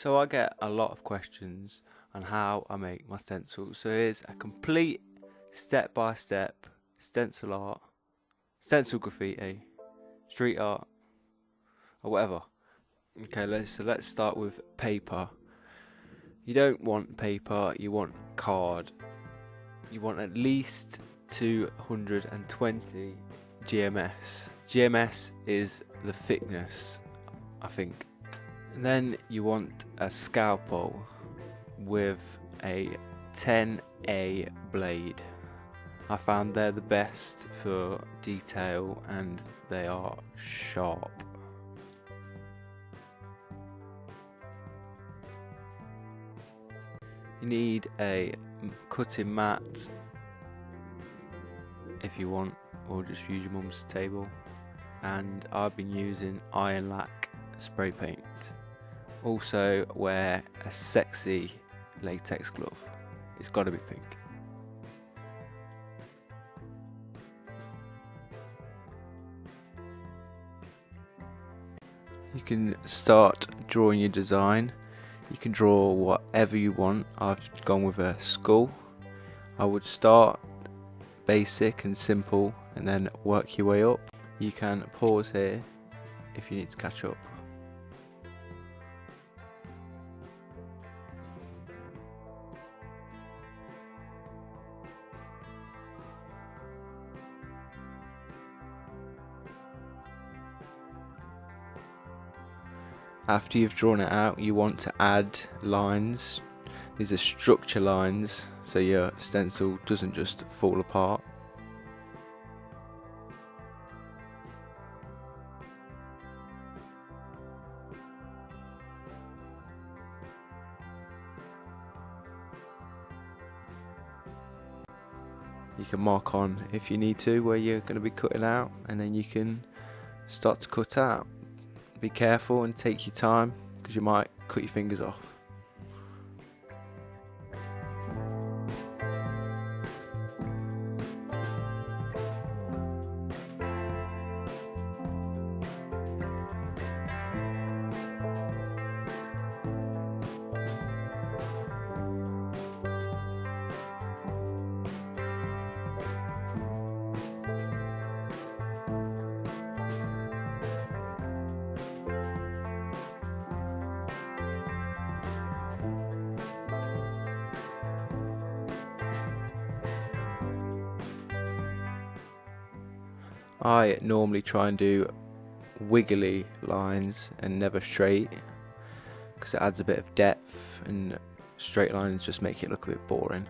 So I get a lot of questions on how I make my stencils. So here's a complete step-by-step stencil art, stencil graffiti, street art, or whatever. Okay, let's start with paper. You don't want paper, you want card. You want at least 220 GMS. GMS is the thickness, I think. And then you want a scalpel with a 10A blade. I found they're the best for detail and they are sharp. You need a cutting mat if you want, or just use your mum's table. And I've been using iron lac spray paint. Also wear a sexy latex glove. It's got to be pink. You can start drawing your design. You can draw whatever you want. I've gone with a skull. I would start basic and simple and then work your way up. You can pause here if you need to catch up. After you've drawn it out, you want to add lines. These are structure lines, so your stencil doesn't just fall apart. You can mark on if you need to where you're going to be cutting out, and then you can start to cut out. Be careful and take your time because you might cut your fingers off. I normally try and do wiggly lines and never straight because it adds a bit of depth, and straight lines just make it look a bit boring.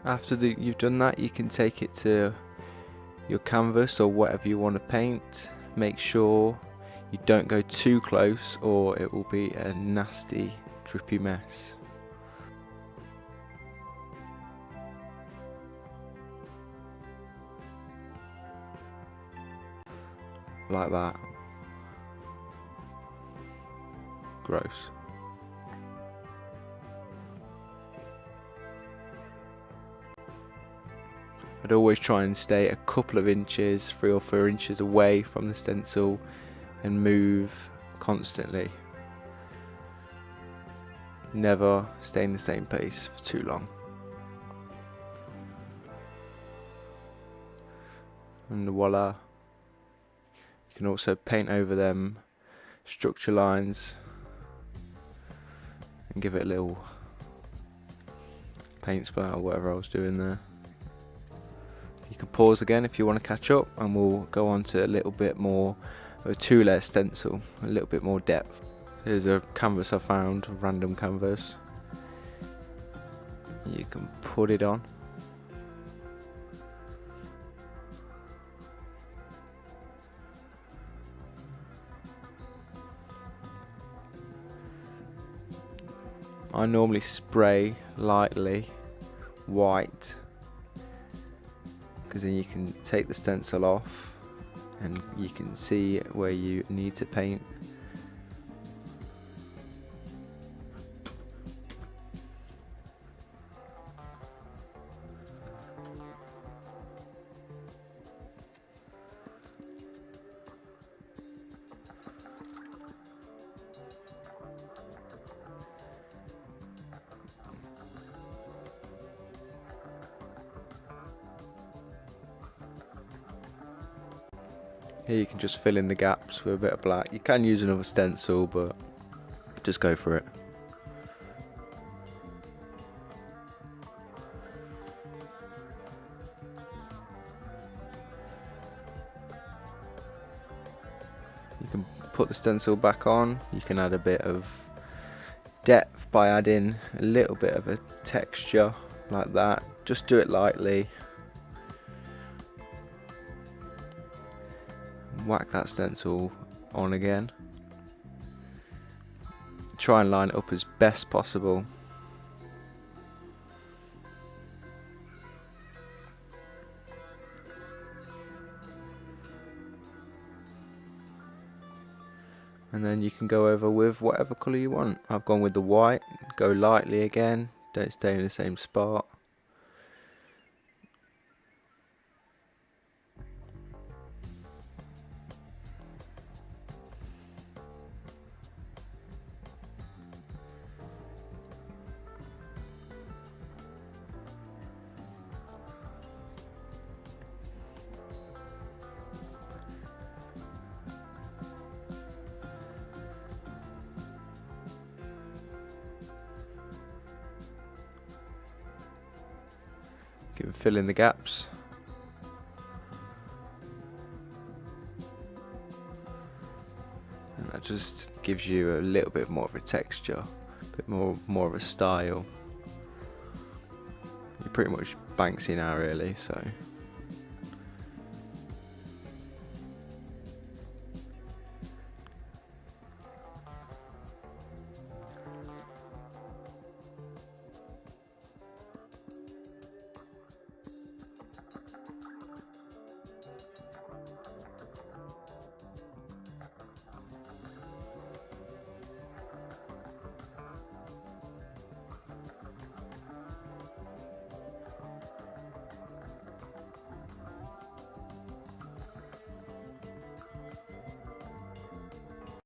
After you've done that, you can take it to your canvas or whatever you want to paint. Make sure you don't go too close or it will be a nasty drippy mess. Like that. Gross. I'd always try and stay a couple of inches, 3 or 4 inches away from the stencil and move constantly. Never stay in the same pace for too long. And voila. You can also paint over them structure lines and give it a little paint splatter or whatever I was doing there. You can pause again if you want to catch up, and we'll go on to a little bit more of a 2-layer stencil, a little bit more depth. Here's a canvas I found, a random canvas. You can put it on. I normally spray lightly white, because then you can take the stencil off and you can see where you need to paint. Here you can just fill in the gaps with a bit of black. You can use another stencil, but just go for it. You can put the stencil back on. You can add a bit of depth by adding a little bit of a texture like that. Just do it lightly. Whack that stencil on again. Try and line it up as best possible. And then you can go over with whatever colour you want. I've gone with the white. Go lightly again, don't stay in the same spot. Fill in the gaps. And that just gives you a little bit more of a texture, a bit more of a style. You're pretty much Banksy now really, so